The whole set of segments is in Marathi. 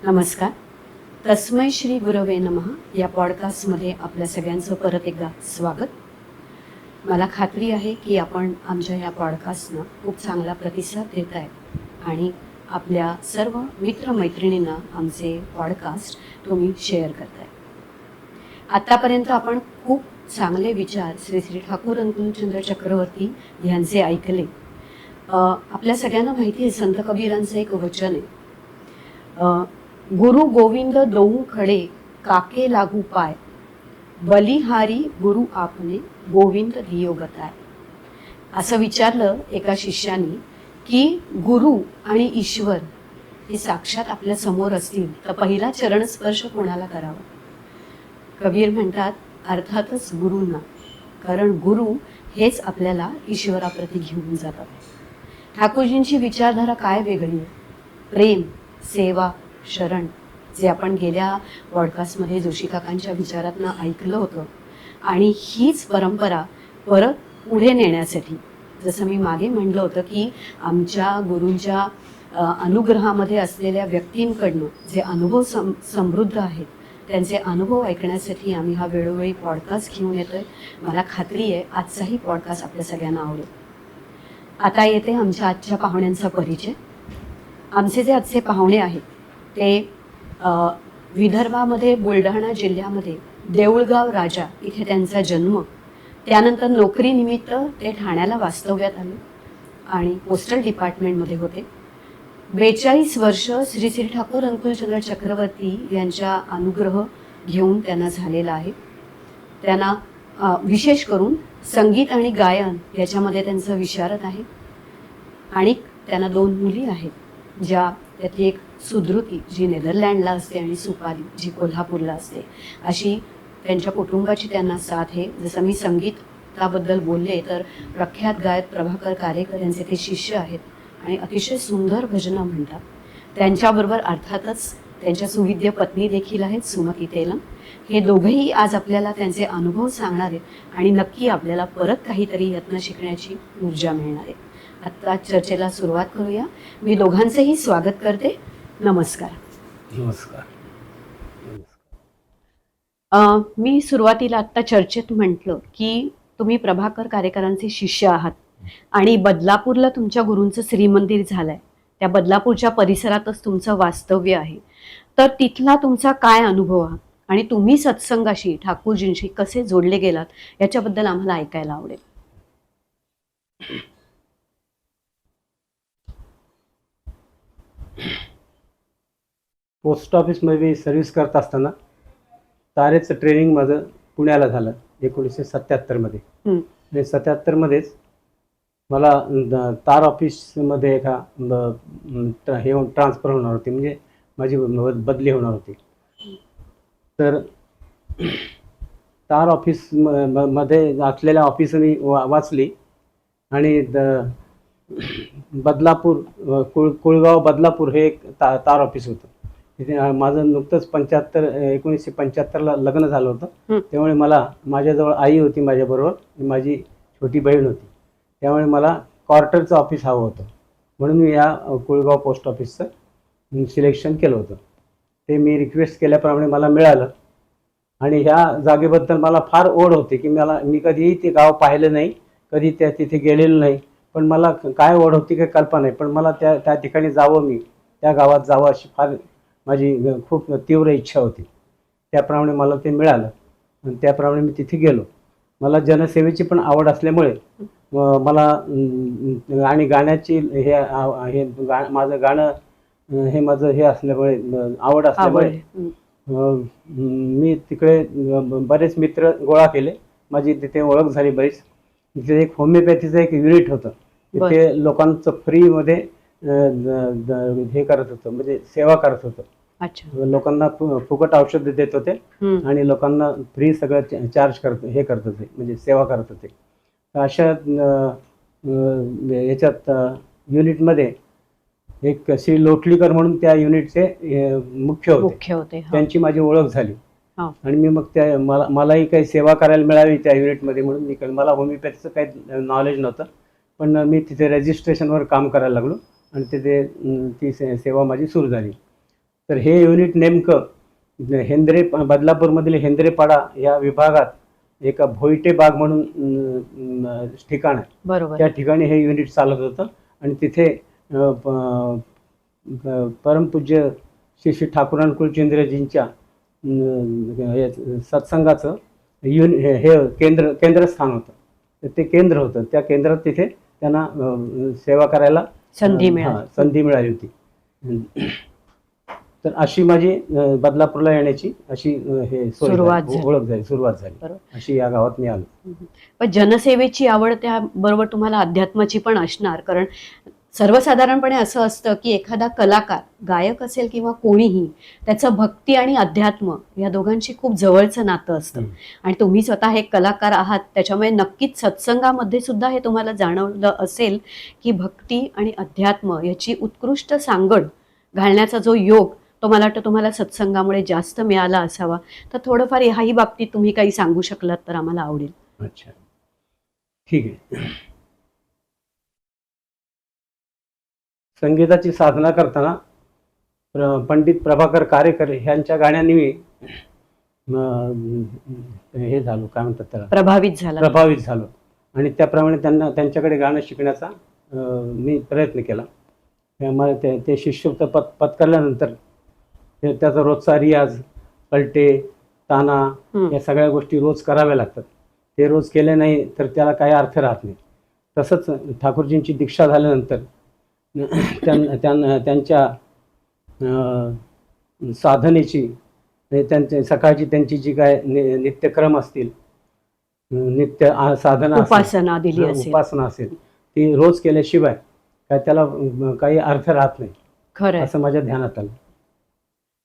नमस्कार. तस्मै श्री गुरवे नमः या पॉडकास्टमध्ये आपल्या सगळ्यांचं परत एकदा स्वागत. मला खात्री आहे की आपण आमच्या या पॉडकास्टनं खूप चांगला प्रतिसाद देत आहे आणि आपल्या सर्व मित्रमैत्रिणींना आमचे पॉडकास्ट तुम्ही शेअर करताय. आत्तापर्यंत आपण खूप चांगले विचार श्री श्री ठाकूर अंकुलचंद्र चक्रवर्ती यांचे ऐकले. आपल्या सगळ्यांना माहिती आहे संत कबीरांचं एक वचन आहे, गुरु गोविंद दोऊ खडे काके लागू पाय, बलिहारी गुरु आपने गोविंद दियो गताय. असं विचारलं एका शिष्याने की गुरु आणि ईश्वर हे साक्षात आपल्या समोर असतील तर पहिला चरणस्पर्श कोणाला करावा? कबीर म्हणतात अर्थातच गुरूंना, कारण गुरु हेच आपल्याला ईश्वराप्रती घेऊन जातात. ठाकूरजींची विचारधारा काय वेगळी आहे? प्रेम, सेवा, शरण, जे आपण गेल्या पॉडकास्टमध्ये जोशी काकांच्या विचारातनं ऐकलं होतं. आणि हीच परंपरा परत पुढे नेण्यासाठी, जसं मी मागे म्हणलं होतं की आमच्या गुरूंच्या अनुग्रहामध्ये असलेल्या व्यक्तींकडनं जे अनुभव समृद्ध आहेत त्यांचे अनुभव ऐकण्यासाठी आम्ही हा वेळोवेळी पॉडकास्ट घेऊन येतोय. मला खात्री आहे आजचाही पॉडकास्ट आपल्या सगळ्यांना आवडेल. आता येते आमच्या आजच्या पाहुण्यांचा परिचय. आमचे जे आजचे पाहुणे आहेत ते विदर्भामध्ये बुलढाणा जिल्ह्यामध्ये देऊळगाव राजा इथे त्यांचा जन्म, त्यानंतर नोकरीनिमित्त ते ठाण्याला वास्तव्यात आले आणि पोस्टल डिपार्टमेंटमध्ये होते. 42 वर्ष श्री श्री ठाकूर अंकुलचंद्र चक्रवर्ती यांच्या अनुग्रह घेऊन त्यांना झालेला आहे. त्यांना विशेष करून संगीत आणि गायन याच्यामध्ये त्यांचं विशारद आहे. आणि त्यांना 2 मुली आहेत, ज्या त्यातली एक सुधृती जी नेदरलँडला असते आणि सुपारी जी कोल्हापूरला असते. अशी त्यांच्या कुटुंबाची त्यांना साथ आहे. जसं मी संगीताबद्दल बोलले तर प्रख्यात गायक प्रभाकर कारेकर यांचे ते शिष्य आहेत आणि अतिशय सुंदर भजनं म्हणतात. त्यांच्याबरोबर अर्थातच त्यांच्या सुविद्य पत्नी देखील आहेत सुमती तेलंग. हे दोघंही आज आपल्याला त्यांचे अनुभव सांगणार आहेत आणि नक्की आपल्याला परत काहीतरी यातनं शिकण्याची ऊर्जा मिळणार आहे. आत्ता चर्चेला सुरुवात करूया. मी दोघांचंही स्वागत करते. नमस्कार. नमस्कार. मी सुरुवातीला आत्ता चर्चेत म्हटलं की तुम्ही प्रभाकर कारेकरांचे शिष्य आहात आणि बदलापूरला तुमच्या गुरूंचं श्रीमंदिर झालंय. त्या बदलापूरच्या परिसरातच तुमचं वास्तव्य आहे. तर तिथला तुमचा काय अनुभव आहे आणि तुम्ही सत्संगाशी ठाकूरजींशी कसे जोडले गेलात याच्याबद्दल आम्हाला ऐकायला आवडेल. पोस्ट ऑफिसमध्ये सर्व्हिस करत असताना तारेचं ट्रेनिंग माझं पुण्याला झालं 1977 मध्ये. आणि 77 मध्येच मला तार ऑफिसमध्ये एका हे ट्रान्सफर होणार होती, म्हणजे माझी बदली होणार होती. तर तार ऑफिस मध्ये असलेल्या ऑफिस मी वाचली आणि बदलापूर कुळगाव बदलापूर हे एक तार ऑफिस होतं. तिथे माझं नुकतंच 1975ला लग्न झालं होतं. त्यामुळे मला माझ्याजवळ आई होती, माझ्याबरोबर माझी छोटी बहीण होती. त्यामुळे मला क्वार्टरचं ऑफिस हवं होतं, म्हणून मी या कुळगाव पोस्ट ऑफिसचं सिलेक्शन केलं होतं. ते मी रिक्वेस्ट केल्याप्रमाणे मला मिळालं आणि ह्या जागेबद्दल मला फार ओढ होती की मी कधीही ते गाव पाहिलं नाही, कधी तिथे गेलेलो नाही. पण मला काय ओढ होती काही कल्पना नाही, पण मला त्या ठिकाणी जावं, मी त्या गावात जावं अशी फार माझी खूप तीव्र इच्छा होती. त्याप्रमाणे मला ते मिळालं आणि त्याप्रमाणे मी तिथे गेलो. मला जनसेवेची पण आवड असल्यामुळे मला आणि गाण्याची माझं गाणं हे माझं हे असल्यामुळे आवड असल्यामुळे मी तिकडे बरेच मित्र गोळा केले. माझी तिथे ओळख झाली बरीच. तिथे एक होमिओपॅथीचं एक युनिट होतं. तिथे लोकांचं फ्रीमध्ये हे करत होतं, म्हणजे सेवा करत होतं. लोकांना फुकट औषध देत होते आणि लोकांना फ्री सगळं चार्ज करत होते, म्हणजे सेवा करत होते. अशा याच्यात युनिटमध्ये एक श्री लोटलीकर म्हणून त्या युनिटचे मुख्य होते. त्यांची माझी ओळख झाली आणि मी मग मलाही काही सेवा करायला मिळावी त्या युनिटमध्ये म्हणून मला होमिओपॅथीचं काही नॉलेज नव्हतं, पण मी तिथे रजिस्ट्रेशनवर काम करायला लागलो आणि तिथे ती सेवा माझी सुरू झाली. तर हे युनिट नेमकं बदलापूरमधील हेंद्रेपाडा या विभागात एका भोईटे बाग म्हणून ठिकाण आहे. बरोबर. त्या ठिकाणी हे युनिट चालत होतं आणि तिथे परमपूज्य श्री श्री ठाकूरान कुलचंद्रजींच्या सत्संगाचं हे केंद्रस्थान होतं. तर ते केंद्र होतं. त्या केंद्रात तिथे त्यांना सेवा करायला संधी मिळाली होती. तर अशी माझी बदलापूरला येण्याची अशी सुरुवात झाली. अशी या गावात मी आलो. पण जनसेवेची आवड त्या बरोबर तुम्हाला अध्यात्माची पण असणार, कारण सर्वसाधारणपणे असं असतं की एखादा कलाकार, गायक असेल किंवा कोणीही, त्याचं भक्ती आणि अध्यात्म या दोघांशी खूप जवळचं नातं असतं. आणि तुम्ही स्वतः एक कलाकार आहात, त्याच्यामुळे नक्कीच सत्संगामध्ये सुद्धा हे तुम्हाला जाणवलं असेल की भक्ती आणि अध्यात्म याची उत्कृष्ट सांगड घालण्याचा जो योग तो मला वाटतं तुम्हाला सत्संगामुळे जास्त मिळाला असावा. तर थोडंफार ह्याही बाबतीत तुम्ही काही सांगू शकलात तर आम्हाला आवडेल. अच्छा, ठीक आहे. संगीताची साधना करताना पंडित प्रभाकर कारेकर ह्यांच्या गाण्याने मी हे झालो, काय म्हणतात त्याला, प्रभावित झालो. आणि त्याप्रमाणे त्यांच्याकडे गाणं शिकण्याचा मी प्रयत्न केला. मला ते शिष्यत्व पत्करल्यानंतर त्याचा रोजचा रियाज, पलटे, ताना या सगळ्या गोष्टी रोज कराव्या लागतात. ते रोज केले नाही तर त्याला काही अर्थ राहत नाही. तसंच ठाकूरजींची दीक्षा झाल्यानंतर त्यांच्या साधनेची, सकाळची त्यांची जी काय नित्यक्रम असतील, नित्य साधना उपासना असेल, ती रोज केल्याशिवाय काय त्याला काही अर्थ राहत नाही. खरं असं माझ्या ध्यानात आलं.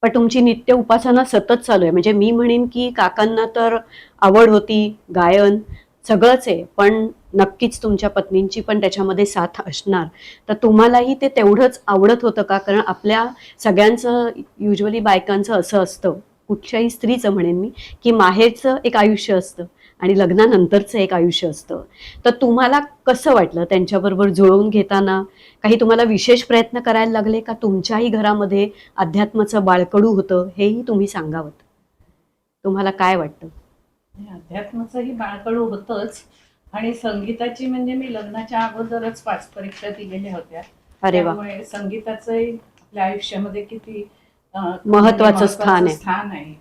पण तुमची नित्य उपासना सतत चालू आहे. म्हणजे मी म्हणेन की काकांना तर आवड होती, गायन सगळंच आहे, पण नक्कीच तुमच्या पत्नींची पण त्याच्यामध्ये साथ असणार. तर तुम्हालाही ते तेवढंच आवडत होतं का? कारण आपल्या सगळ्यांचं युजली बायकांचं असं असतं, कुठच्याही स्त्रीचं म्हणेन मी, की माहेरचं एक आयुष्य असतं आणि लग्नानंतरचं एक आयुष्य असतं. तर तुम्हाला कसं वाटलं त्यांच्याबरोबर जुळवून घेताना? काही तुम्हाला विशेष प्रयत्न करायला लागले का? तुमच्याही घरामध्ये अध्यात्माचं बाळकडू होतं, हेही तुम्ही सांगावं. तुम्हाला काय वाटतं? अध्यात्माचंही बाळकडू होतंच आणि संगीताची म्हणजे मी लग्नाच्या अगोदरच 5 परीक्षा दिलेल्या होत्या. त्यामुळे संगीताचंही आपल्या आयुष्यामध्ये किती महत्वाचं स्थान आहे.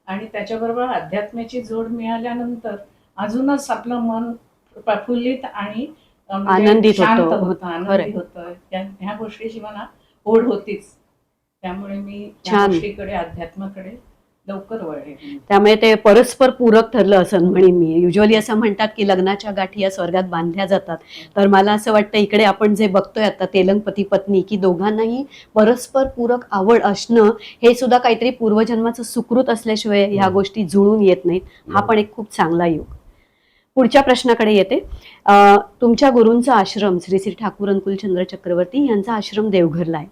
आणि त्याच्याबरोबर अध्यात्माची जोड मिळाल्यानंतर अजूनच आपलं मन प्रफुल्लित आणि आनंदित होतं. ह्या गोष्टीची मला ओढ होतीच. त्यामुळे मी त्या गोष्टीकडे, अध्यात्माकडे लवकर वळले. त्यामुळे ते परस्पर पूरक ठरलं असं म्हणेन मी. युजली असं म्हणतात की लग्नाच्या गाठी या स्वर्गात बांधल्या जातात. तर मला असं वाटतं इकडे आपण जे बघतोय आता तेलंग पती पत्नी, की दोघांनाही परस्पर पूरक आवड असणं हे सुद्धा काहीतरी पूर्वजन्माचं सुकृत असल्याशिवाय ह्या गोष्टी जुळून येत नाहीत. हा पण एक खूप चांगला योग. पुढच्या प्रश्नाकडे येते. तुमच्या गुरूंचा आश्रम श्री श्री ठाकूर अंकुलचंद्र चक्रवर्ती यांचा आश्रम देवघरला आहे.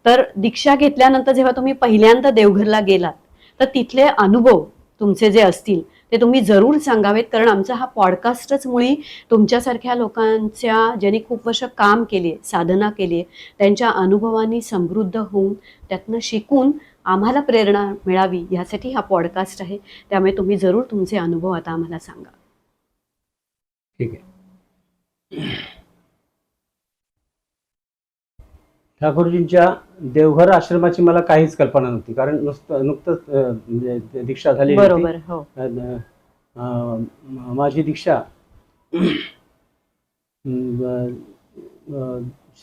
तर दीक्षा घेतल्यानंतर जेव्हा तुम्ही पहिल्यांदा देवघरला गेलात तर तिथले अनुभव तुमचे जे असतील ते तुम्ही जरूर सांगावेत, कारण आमचा हा पॉडकास्टच मुळी तुमच्यासारख्या लोकांच्या ज्यांनी खूप वर्ष काम केले, साधना केली, त्यांच्या अनुभवांनी समृद्ध होऊन त्यातनं शिकून आम्हाला प्रेरणा मिळावी यासाठी हा पॉडकास्ट आहे. त्यामुळे तुम्ही जरूर तुमचे अनुभव आता आम्हाला सांगा. ठीक आहे. ठाकूरजींच्या देवघर आश्रमाची मला काहीच कल्पना नव्हती, कारण नुकतंच दीक्षा झाली. बरोबर. हो. माझी दीक्षा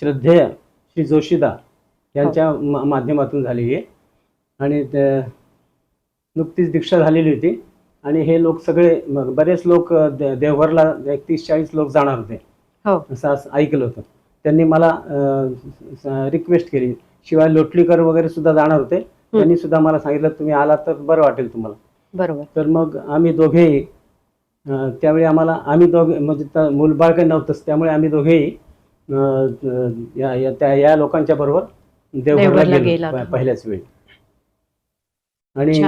श्रद्धेय श्री जोशीदा यांच्या माध्यमातून झालेली आहे. आणि नुकतीच दीक्षा झालेली होती आणि हे लोक सगळे, बरेच लोक देवघरला 31-40 लोक जाणार होते असं ऐकलं होतं. त्यांनी मला रिक्वेस्ट केली. शिवाय लोटलीकर वगैरे सुद्धा जाणार होते. त्यांनी सुद्धा मला सांगितलं तुम्ही आला तर बरं वाटेल तुम्हाला. बरोबर. तर मग आम्ही दोघेही त्यावेळी आम्ही दोघे म्हणजे मूलबाळ काही नव्हतंच, त्यामुळे आम्ही दोघेही या लोकांच्या बरोबर देवघरला गेलो पहिल्याच वेळी. आणि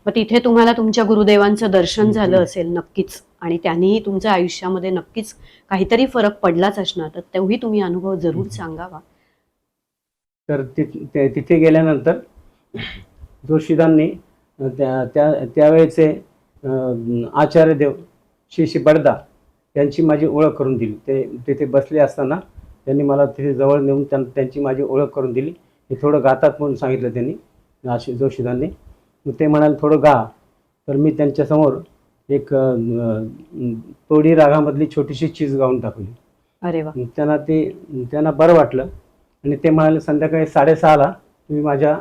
मग तिथे तुम्हाला तुमच्या गुरुदेवांचं दर्शन झालं असेल नक्कीच, आणि त्यांनीही तुमच्या आयुष्यामध्ये नक्कीच काहीतरी फरक पडलाच असणार. तर तेवढी तुम्ही अनुभव जरूर सांगावा. तर तिथे गेल्यानंतर जोशीदांनी त्यावेळेचे आचार्यदेव श्री बडदा यांची माझी ओळख करून दिली. ते तिथे बसले असताना त्यांनी मला तिथे जवळ नेऊन त्यांची माझी ओळख करून दिली. हे थोडं गातात म्हणून सांगितलं त्यांनी, जोशीदांनी. मग ते म्हणाले थोडं गा. तर मी त्यांच्यासमोर एक तोडी रागामधली छोटीशी चीज गाऊन टाकली. अरे वा. त्यांना बरं वाटलं आणि ते म्हणाले संध्याकाळी 6:30ला तुम्ही माझ्या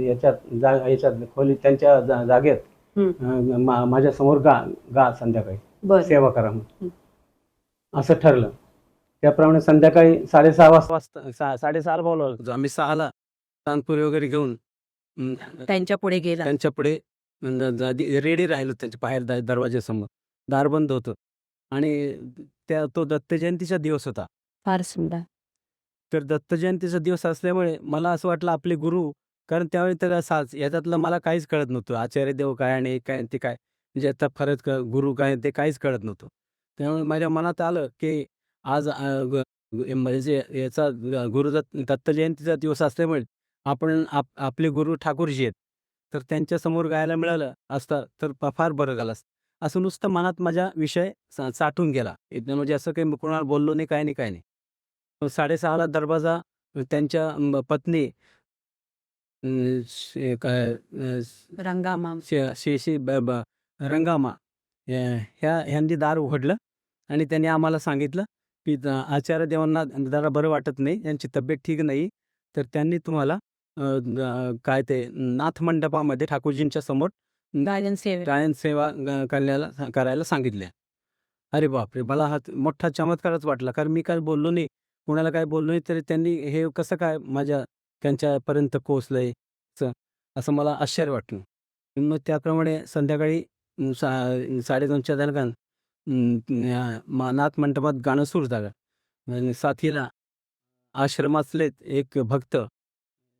याच्यात खोली त्यांच्या जागेत माझ्या समोर गा संध्याकाळी सेवा करा म्हणून. असं ठरलं. त्याप्रमाणे संध्याकाळी 6:30 वाजता 6:30ला बोलावलं. आम्ही 6ला तानपुरी वगैरे घेऊन त्यांच्या पुढे गेला. त्यांच्या पुढे रेडी राहिलो. त्यांच्या बाहेर दरवाज्यासमोर दार बंद होतं आणि तो दत्त जयंतीचा दिवस होता. फार सुंदर. तर दत्त जयंतीचा दिवस असल्यामुळे मला असं वाटलं आपले गुरु, कारण त्यावेळी तर याच्यातलं मला काहीच कळत नव्हतं. आचार्य देव काय आणि काय ते काय, म्हणजे आता फरक गुरु काय ते काहीच कळत नव्हतं. त्यामुळे माझ्या मनात आलं की आज म्हणजे याचा दत्त जयंतीचा दिवस असल्यामुळे आपण आपले गुरु ठाकूरजी आहेत, तर त्यांच्यासमोर गायला मिळालं असतं तर फार बरं झालं असतं. असं नुसतं मनात माझ्या विषय साठून गेला. म्हणजे असं काही कोणाला बोललो नाही, काय नाही. 6:30ला दरवाजा त्यांच्या पत्नी रंगामा रंगामा ह्यांनी दार उघडलं आणि त्यांनी आम्हाला सांगितलं की आचार्य देवांना जरा बरं वाटत नाही, यांची तब्येत ठीक नाही, तर त्यांनी तुम्हाला काय ते नाथ मंडपामध्ये ठाकूरजींच्या समोर गायन सेवा करायला सांगितल्या. अरे बापरे, मला हा मोठा चमत्कारच वाटला, कारण मी काय बोललो नाही, कोणाला काय बोललो नाही, तरी त्यांनी हे कसं काय त्यांच्यापर्यंत पोहोचलंय असं मला आश्चर्य वाटलं. मग त्याप्रमाणे संध्याकाळी 2:30च्या दरम्यान नाथ मंडपात गाणं सुरू झालं. आणि साथीला आश्रमातले एक भक्त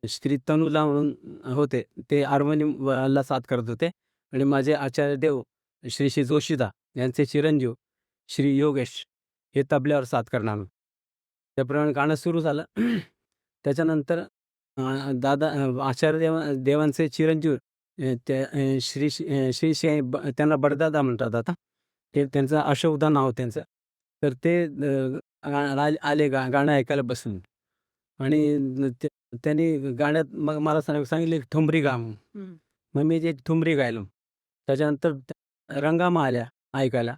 श्री तनुला म्हणून होते, ते हार्मोनियमला साथ करत होते आणि माझे आचार्य देव श्री जोशीदा यांचे चिरंजीव श्री योगेश हे तबल्यावर साथ करणार. त्याप्रमाणे गाणं सुरू झालं. त्याच्यानंतर आचार्य देवांचे चिरंजीव श्री त्यांना बडदादा म्हणतात आता, ते त्यांचं अशोकदा नाव त्यांचं. तर ते आले गाणं ऐकायला बसून आणि त्यांनी गाण्यात मग मला सांगितले ठुमरी गा म्हणून. मग मी जे ठुमरी गायलो. त्याच्यानंतर रंगामा आल्या ऐकायला,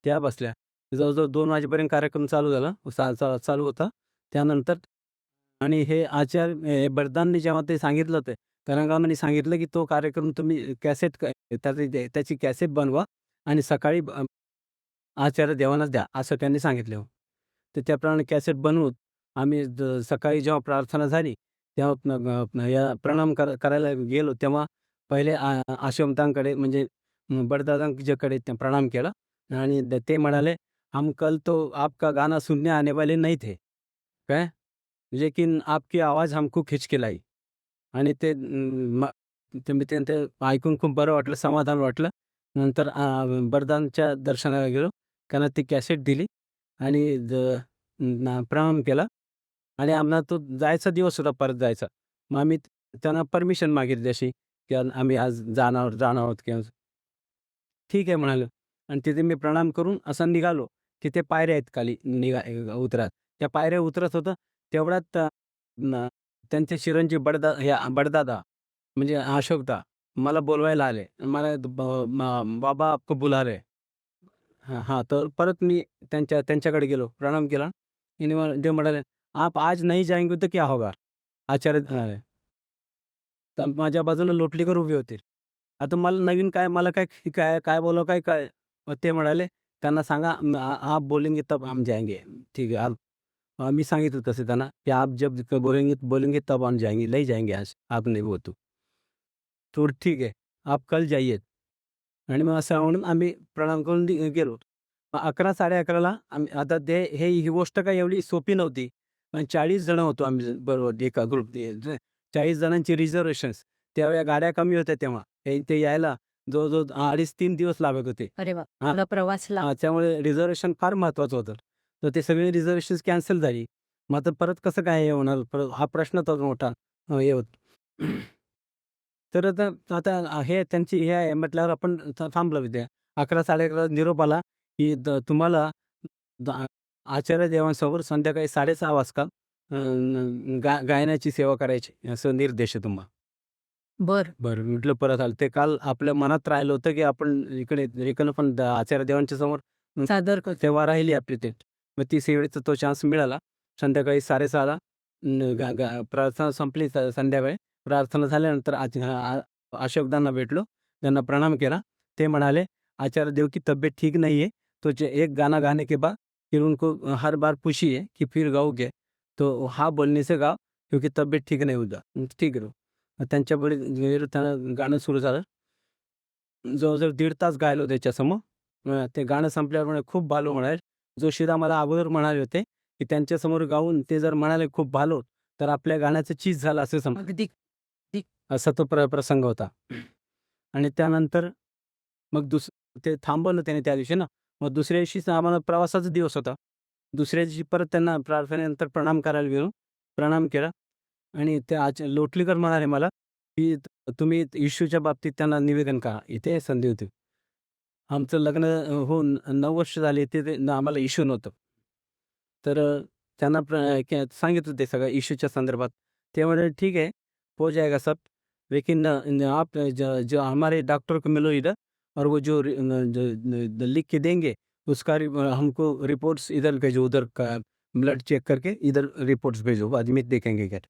त्या बसल्या. जवळजवळ 2 वाजेपर्यंत कार्यक्रम चालू झाला, चालू होता. त्यानंतर आणि हे आचार्य बडदांनी जेव्हा ते सांगितलं होतं, रंगामाने सांगितलं की तो कार्यक्रम तुम्ही त्याची कॅसेट बनवा आणि सकाळी आचार्य देवांना द्या, असं त्यांनी सांगितलं. तर त्याप्रमाणे कॅसेट बनवून आम्ही सकाळी जेव्हा प्रार्थना झाली तेव्हा या प्रणाम करायला गेलो, तेव्हा पहिले आश्रमतांकडे म्हणजे बडदादांच्याकडे प्रणाम केला आणि ते म्हणाले, हम कल तो आपका गाना सुनने आने वाले नहीं थे काय, लेकिन आपकी आवाज हमको खिंच के लाई. आणि ते त्यांचं ऐकून खूप बरं वाटलं, समाधान वाटलं. नंतर बडदांच्या दर्शनाला गेलो, त्यांना ती कॅसेट दिली आणि प्रणाम केला आणि आम्हाला तो जायचा दिवस होता, परत जायचा. मग आम्ही त्यांना परमिशन मागितली अशी की आम्ही आज जाणार आहोत किंवा ठीक आहे म्हणाले. आणि तिथे मी प्रणाम करून असं निघालो. तिथे पायऱ्या आहेत खाली उतरात. त्या पायऱ्या उतरत होतं तेवढ्यात त्यांचे चिरंजीव बडदादा म्हणजे अशोकदा मला बोलवायला आले. मला बाबा आपको बुला रहे. हां, तर परत मी त्यांच्याकडे गेलो, प्रणाम केला. ते म्हणाले, आप आज नहीं जाएंगे तो क्या होगा, आचार्य म्हणाले. तर माझ्या बाजूला लोटलीकर उभे होते. आता मला नवीन काय, मला काय बोलावं काय. मग ते म्हणाले, त्यांना सांगा आप बोलेंगे तब हम जाएंगे. ठीक आहे. मी सांगितलं तसं त्यांना की आप जब बोलेंगे तब हम जाएंगे, नहीं जाएंगे आज, आप नहीं वो तो ठीक आहे, आप कल जाइए. आणि मग असं म्हणून आम्ही प्रणाम करून गेलो. 11 11:30ला आम्ही आता ही गोष्ट काही एवढी सोपी नव्हती. पण 40 जण होतो आम्ही बरोबर एका ग्रुप. 40 जणांची रिझर्वेशन्स. त्यावेळी गाड्या कमी होत्या तेव्हा. ते यायला जवळजवळ 2.5-3 दिवस लागत होते. अरे वा, प्रवासला. त्यामुळे रिझर्वेशन फार महत्त्वाचं होतं. तर ते सगळे रिझर्वेशन कॅन्सल झाली. मग आता परत कसं काय हे होणार, हा प्रश्न तर मोठा हे होत. तर आता हे त्यांची हे आहे म्हटल्यावर आपण थांबलो तिथे. 11 11:30 निरोप आला, की तुम्हाला द आचार्य देवांसमोर संध्याकाळी 6:30 वाजता गायनाची सेवा करायची असं निर्देश आहे तुम्हाला. बर. बरं म्हटलं परत आलं. ते काल आपल्या मनात राहिलं होतं, की आपण इकडं पण आचार्य देवांच्या समोर सादर तेव्हा राहिली आपली ते. मग 30 वेळेचा तो चान्स मिळाला. संध्याकाळी 6:30ला प्रार्थना संपली संध्याकाळी. प्रार्थना झाल्यानंतर अशोकदांना भेटलो. त्यांना प्रणाम केला. ते म्हणाले, "आचार्य देव की तबीयत ठीक नहीं है, तो एक गाना गाने के बाद फिर उनको हर बार पूछिए कि फिर गाओगे? तो हाँ बोलने से गाओ क्योंकि तबीयत ठीक नहीं होता." ठीक आहे. त्यांच्यापुढे त्यानं गाणं सुरू झालं. जवळजवळ 1.5 तास गायलो त्याच्यासमोर. ते गाणं संपल्यावर म्हणे खूप भालो म्हणाले. जोशीदा मला अगोदर म्हणाले होते, की त्यांच्यासमोर गाऊन ते जर म्हणाले खूप भालो, तर आपल्या गाण्याचं चीज झालं असं समज. अगदी. असा तो प्रसंग होता. आणि त्यानंतर मग ते थांबवलं त्याने त्या दिवशी ना. मग दुसऱ्या दिवशीच आम्हाला प्रवासाचा दिवस होता. दुसऱ्या दिवशी परत त्यांना प्रार्थनेनंतर प्रणाम करायला गेलो. प्रणाम केला आणि ते लोटलीकर म्हणाले मला, की तुम्ही इश्यूच्या बाबतीत त्यांना निवेदन करा. इथे संधी होती. आमचं लग्न होऊन 9 वर्ष झाली ते आम्हाला इश्यू नव्हतं. तर त्यांना सांगितलं ते सगळं इश्यूच्या संदर्भात. ते म्हणाले, "ठीक है, हो जाएगा सब. लेकिन आप जो हमारे डॉक्टर को मिलो इधर और वो जो लिख के देंगे उसका हमको रिपोर्ट्स इधर भेजो, उधर का ब्लड चेक करके इधर रिपोर्ट्स भेजो, बाद में देखेंगे क्या."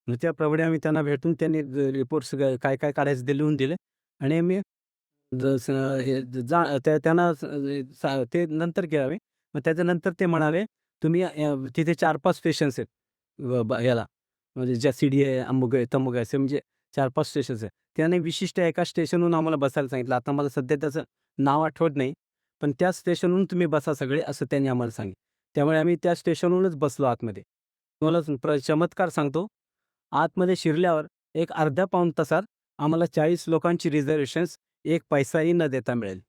मग त्याप्रमाणे आम्ही त्यांना भेटून त्यांनी रिपोर्ट्स काय काय काढायचं ते लिहून दिले आणि आम्ही जसं हे त्यांना ते नंतर केलं आम्ही. मग त्याच्यानंतर ते म्हणाले, "तुम्ही तिथे 4-5 स्टेशन्स आहेत ह्याला म्हणजे ज्या सीडी आहे, अमुक आहे, तमुक आहे, असे म्हणजे 4-5 स्टेशन्स आहेत." त्याने विशिष्ट एका स्टेशनहून आम्हाला बसायला सांगितलं. आता मला सध्या त्याचं नाव आठवत नाही. पण त्या स्टेशनहून तुम्ही बसा सगळे असं त्यांनी आम्हाला सांगितलं. त्यामुळे आम्ही त्या स्टेशनहूनच बसलो आतमध्ये. तुम्हाला चमत्कार सांगतो. आतमध्ये शिरल्यावर एक अर्ध्या पाऊण तासात आम्हाला 40 लोकांची रिझर्व्हेशन्स एक पैसाही न देता मिळेल.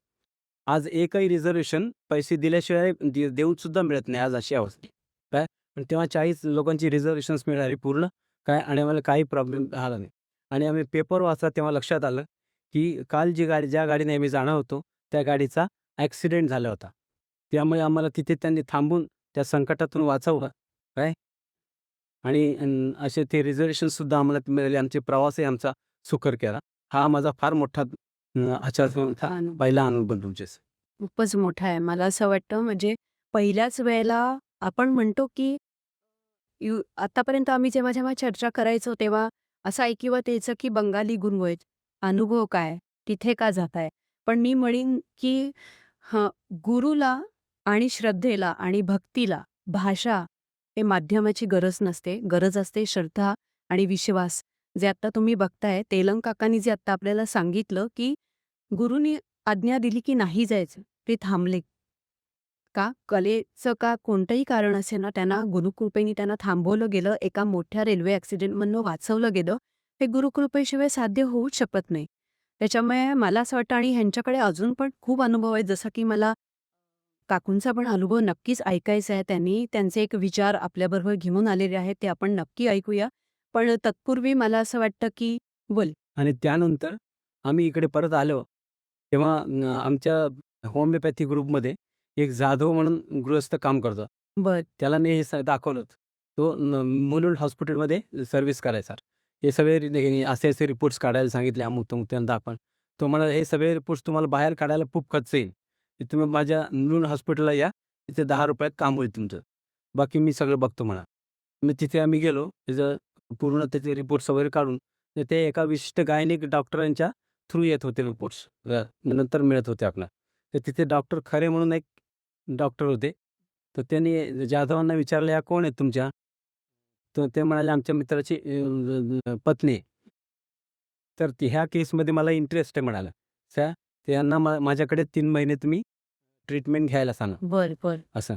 आज एकही रिझर्व्हेशन पैसे दिल्याशिवाय देऊन सुद्धा मिळत नाही आज अशी अवस्था. काय? पण तेव्हा 40 लोकांची रिझर्व्हेशन्स मिळाली पूर्ण काय आणि आम्हाला काही प्रॉब्लेम आला नाही. आणि आम्ही पेपर वाचला तेव्हा लक्षात आलं, की काल ज्या गाडीने आम्ही जाणार होतो, त्या गाडीचा ॲक्सिडेंट झाला होता. त्यामुळे आम्हाला तिथे त्यांनी थांबून त्या संकटातून वाचवलं. काय? आणि असे ते रिझर्व्हेशनसुद्धा आम्हाला मिळाले. आमचे प्रवासही आमचा सुकर केला. हा माझा फार मोठा पहिला अनुभव तुमच्याशी. खूपच मोठा आहे. मला असं वाटतं म्हणजे पहिल्याच वेळेला आपण म्हणतो, की आतापर्यंत आम्ही जेव्हा चर्चा करायचो तेव्हा असं ऐकिवत यायचं, की बंगाली गुरु आहेत. अनुभव काय? तिथे का जाताय? पण मी म्हणीन, की गुरुला आणि श्रद्धेला आणि भक्तीला भाषा हे माध्यमाची गरज नसते. गरज असते श्रद्धा आणि विश्वास. जे आत्ता तुम्ही बघताय, तेलंग काकांनी जे आत्ता आपल्याला सांगितलं, की गुरूंनी आज्ञा दिली की नाही जायचं, ते थांबले. का? कलेचं का कोणतंही कारण असेल ना, त्यांना गुरुकृपेने त्यांना थांबवलं गेलं. एका मोठ्या रेल्वे ॲक्सिडेंटमधनं वाचवलं गेलं. हे गुरुकृपेशिवाय साध्य होऊच शकत नाही. त्याच्यामुळे मला असं वाटतं आणि ह्यांच्याकडे अजून पण खूप अनुभव आहेत. जसं की मला काकूंचा पण अनुभव नक्कीच ऐकायचा आहे. त्यांनी त्यांचे एक विचार आपल्याबरोबर घेऊन आलेले आहेत. ते आपण नक्की ऐकूया. पण तत्पूर्वी मला असं वाटतं की बोल. आणि त्यानंतर आम्ही इकडे परत आलो, तेव्हा आमच्या होमिओपॅथी ग्रुपमध्ये एक जाधव म्हणून गृहस्थ काम करतो. बर. त्याला मी हे दाखवलं. तो मुलुंड हॉस्पिटलमध्ये सर्व्हिस करायचा. हे सगळे असे रिपोर्ट्स काढायला सांगितले अमुक-तमुक त्यांना दाखवून. तो म्हणाला, "हे सगळे रिपोर्ट्स तुम्हाला बाहेर काढायला खूप खर्च येईल. की तुम्ही माझ्या मुलुंड हॉस्पिटलला या, तिथे 10 रुपयात काम होईल तुमचं. बाकी मी सगळं बघतो" म्हणा. मग तिथे आम्ही गेलो. त्याचं पूर्ण त्याचे रिपोर्ट्स वगैरे काढून तर ते एका विशिष्ट गायनिक डॉक्टरांच्या थ्रू येत होते रिपोर्ट्स. नंतर मिळत होते आपल्याला. तर तिथे डॉक्टर खरे म्हणून एक डॉक्टर होते. तर त्यांनी जाधवांना विचारलं, "या कोण आहेत तुमच्या?" तर ते म्हणाले, "आमच्या मित्राची पत्नी आहे." तर ह्या केसमध्ये मला इंटरेस्ट आहे म्हणाला. त्यांना माझ्याकडे 3 महिने तुम्ही ट्रीटमेंट घ्यायला सांगा. बर. असं.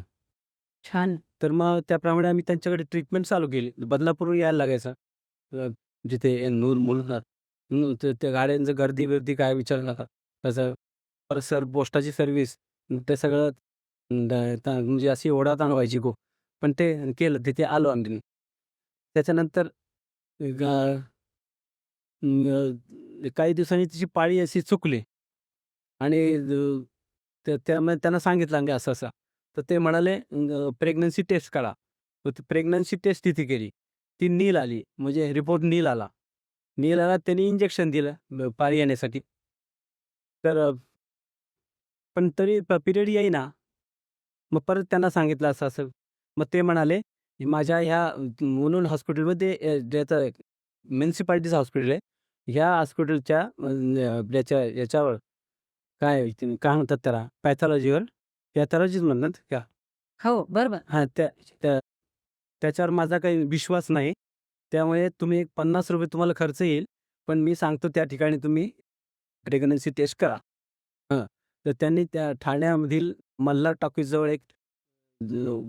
छान. तर मग त्याप्रमाणे आम्ही त्यांच्याकडे ट्रीटमेंट चालू केली. बदलापूरहून यायला लागायचं. जिथे मुलुंडात त्या गाड्यांचं गर्दी-बिर्दी काय विचारू नका. तसं परत पोस्टाची सर्व्हिस ते सगळं म्हणजे अशी ओढाताण व्हायची खूप. पण ते केलं तिथे आलो आम्ही. त्याच्यानंतर काही दिवसांनी तिची पाळी अशी चुकली आणि त्यामुळे त्यांना सांगितलं की असं असं. तर ते म्हणाले प्रेग्नन्सी टेस्ट करा. तर ती प्रेग्नन्सी टेस्ट तिथे केली. ती नील आली, म्हणजे रिपोर्ट नील आला. नील आला, त्यांनी इंजेक्शन दिलं पाळी येण्यासाठी. तर पण तरी पिरियड येईना. मग परत त्यांना सांगितलं असं असं. मग ते म्हणाले माझ्या ह्या मुलुंड हॉस्पिटलमध्ये ज्याचं म्युन्सिपाल्टीचं हॉस्पिटल आहे. ह्या हॉस्पिटलच्या याच्यावर काय म्हणतात त्याला, पॅथॉलॉजीच म्हणतात का? हो, बरोबर. हां, त्याच्यावर माझा काही विश्वास नाही. त्यामुळे तुम्ही ₹50 तुम्हाला खर्च येईल, पण मी सांगतो त्या ठिकाणी तुम्ही प्रेग्नन्सी टेस्ट करा. हां, तर त्यांनी त्या ठाण्यामधील मल्हार टॉकीजजवळ एक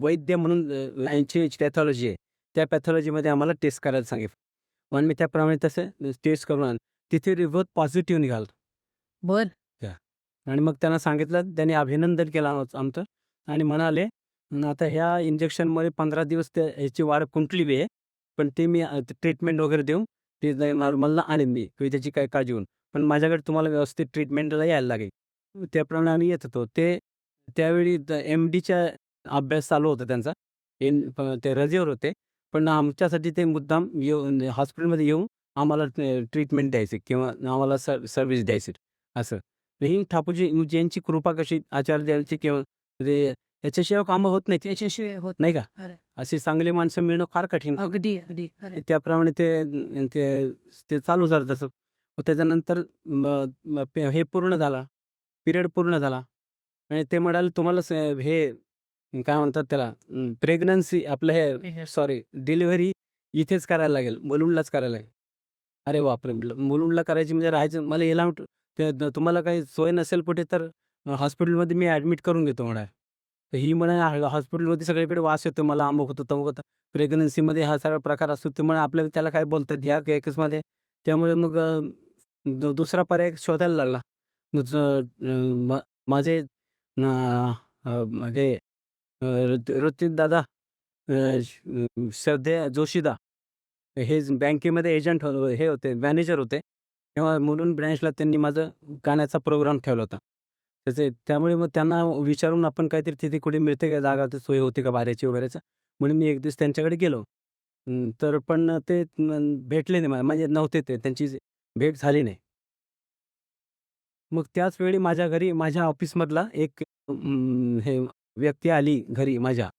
वैद्य म्हणून यांची पॅथॉलॉजी आहे. त्या पॅथॉलॉजीमध्ये आम्हाला टेस्ट करायला सांगितलं आणि मी त्याप्रमाणे तसं टेस्ट करून आणलं. तिथे रिपोर्ट पॉझिटिव्ह निघाला. बर. आणि मग त्यांना सांगितलं, त्यांनी अभिनंदन केलं आमचं आणि म्हणाले आता ह्या इंजेक्शनमध्ये 15 दिवस ह्याची वाढ खुंटलेली आहे, पण ते मी ट्रीटमेंट वगैरे देऊन ते नॉर्मलला आणीन मी, तुम्ही त्याची काही काळजी घेऊन. पण माझ्याकडे तुम्हाला व्यवस्थित ट्रीटमेंटला यायला लागेल. त्याप्रमाणे आम्ही येत होतो. त्यावेळी MDचा अभ्यास चालू होता त्यांचा. ते रजेवर होते, पण आमच्यासाठी ते मुद्दाम येऊन हॉस्पिटलमध्ये येऊन आम्हाला ट्रीटमेंट द्यायचे किंवा आम्हाला सर्व्हिस द्यायची असं. ही ठाकूरजी यांची कृपा कशी आचार्य यांची किंवा म्हणजे याच्याशिवाय कामं होत नाही, त्याच्याशिवाय होत नाही का? खरं. अशी चांगली माणसं मिळणं फार कठीण. अगदी अगदी खरं. त्याप्रमाणे ते चालू झालं तसं. मग त्याच्यानंतर हे पूर्ण झाला, पिरियड पूर्ण झाला आणि ते म्हणाले तुम्हाला हे काय म्हणतात त्याला, प्रेग्नन्सी आपलं हे सॉरी डिलिव्हरी इथेच करायला लागेल, मुलुंडलाच करायला लागेल. अरे बापरे! म्हटलं मुलुंडला करायची म्हणजे राहायचं मला याला तुम्हाला काही सोय नसेल कुठे तर हॉस्पिटलमध्ये मी ॲडमिट करून घेतो म्हणाले. तर ही म्हणे हॉस्पिटलमध्ये सगळीकडे वास येतो, मला अमुक होतं तमुक होतं. प्रेग्नन्सीमध्ये हा सगळा प्रकार असतो, ते म्हणे आपल्याला त्याला काय बोलतात ह्या केसेसमध्ये. त्यामुळे मग दुसरा पर्याय शोधायला लागला. माझे म्हणजे ऋतिकदादा श्रद्धेय जोशीदा हे बँकेमध्ये एजंट हे होते, मॅनेजर होते. तेव्हा मुलुंड ब्रँचला त्यांनी माझं गाण्याचा प्रोग्राम ठेवला होता. त्यामुळे मग त्यांना विचारून आपण काहीतरी तिथे कुठे मिळते का जागा, तर सोय होते का भाड्याची वगैरेचं. म्हणून मी एक दिवस त्यांच्याकडे गेलो. तर पण ते भेटले नाही मला, म्हणजे नव्हते ते, त्यांची भेट झाली नाही. मग त्याच वेळी माझ्या घरी माझ्या ऑफिसमधला एक हे व्यक्ती आली घरी माझ्या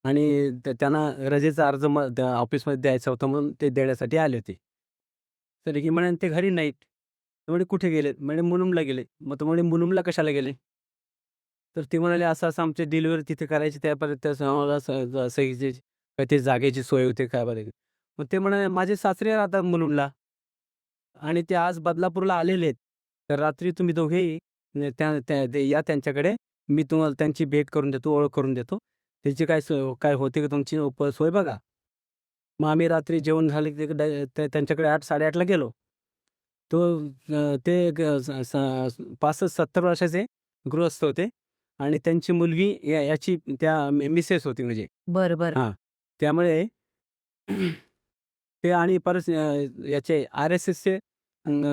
आणि त्यांना रजेचा अर्ज त्या ऑफिसमध्ये द्यायचा होता म्हणून ते देण्यासाठी आले होते. तर की म्हणे ते घरी नाहीत. तर म्हणे कुठे गेले? म्हणे मुलुंडला गेले. मग तो म्हणे मुलुंडला कशाला गेले? तर ते म्हणाले असं असं आमची डिलिव्हरी तिथे करायची, त्यापर्यंत आम्हाला सहीची काही जागेची सोय होते काय बरं. मग ते म्हणाले माझे सासरे राहतात मुलुंडला आणि ते आज बदलापूरला आलेले आहेत. तर रात्री तुम्ही दोघेही या त्यांच्याकडे, मी तुम्हाला त्यांची भेट करून देतो, ओळख करून देतो. त्याची काय काय होते का तुमची सोय बघा. मग आम्ही रात्री जेवण झाले की त्यांच्याकडे 8-8:30ला गेलो. ते 65-70 वर्षाचे गृहस्थ होते आणि त्यांची मुलगी याची त्या मिसेस होती म्हणजे. बरं बरं. हां, त्यामुळे ते आणि परत याचे RSSचे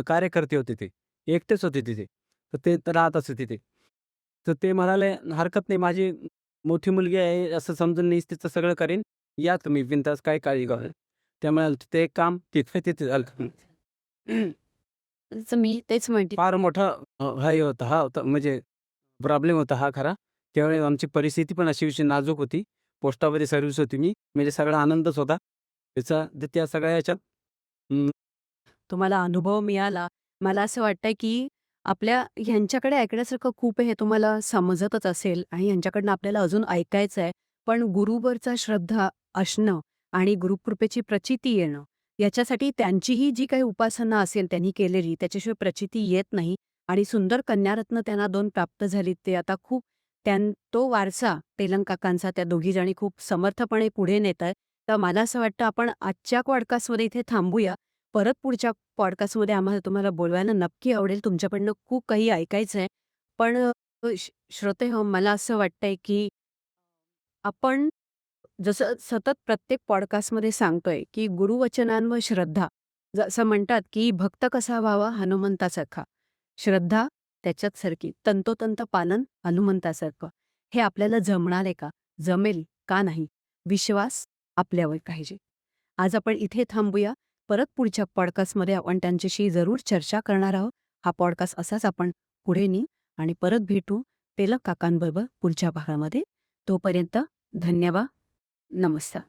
कार्यकर्ते होते ते. एकटेच होते तिथे. तर ते राहत असते तिथे. तर ते म्हणाले, "हरकत नाही, माझी मोठी मुलगी आहे असं समजून मी तिचं सगळं करीन. या तुम्ही बिनधास्त, काही काळजी करू नका." त्यामुळे ते एक काम तिथे झालं. तर मी तेच म्हणते. फार मोठा हे होता हा होता म्हणजे प्रॉब्लेम होता हा खरा. त्यावेळी आमची परिस्थिती पण अशी नाजूक होती. पोस्टामध्ये सर्व्हिस होती मी. म्हणजे सगळा आनंदच होता. त्या सगळ्या ह्याच्यात तुम्हाला अनुभव मिळाला. मला असं वाटतंय की आपल्या ह्यांच्याकडे ऐकण्यासारखं खूप आहे, हे तुम्हाला समजतच असेल आणि ह्यांच्याकडनं आपल्याला अजून ऐकायचं आहे. पण गुरुवरचा श्रद्धा असणं आणि गुरुकृपेची प्रचिती येणं, याच्यासाठी त्यांचीही जी काही उपासना असेल त्यांनी केलेली, त्याच्याशिवाय प्रचिती येत नाही. आणि सुंदर कन्यारत्न त्यांना 2 प्राप्त झालीत. ते आता खूप तो वारसा तेलंग काकांचा त्या दोघीजणी खूप समर्थपणे पुढे नेत आहेत. तर मला असं वाटतं आपण आजच्या पॉडकास्टमध्ये इथे थांबूया. परत पुढच्या पॉडकास्टमध्ये आम्हाला तुम्हाला बोलवायला नक्की आवडेल. तुमच्याकडनं खूप काही ऐकायचं आहे. पण श्रोतेहो, मला असं वाटतंय की आपण जसं सतत प्रत्येक पॉडकास्टमध्ये सांगतोय की गुरुवचनांवर श्रद्धा जसं म्हणतात की भक्त कसा व्हावा हनुमंतासारखा, श्रद्धा त्याच्यात सारखी, तंतोतंत पालन हनुमंतासारखं. हे आपल्याला जमणार आहे का? जमेल का नाही? विश्वास आपल्यावर पाहिजे. आज आपण इथे थांबूया. परत पुढच्या पॉडकास्टमध्ये आपण त्यांच्याशी जरूर चर्चा करणार आहोत. हा पॉडकास्ट असाच आपण पुढे नेऊ आणि परत भेटू पेलक काकांबरोबर पुढच्या भागामध्ये. तोपर्यंत धन्यवाद. नमस्कार.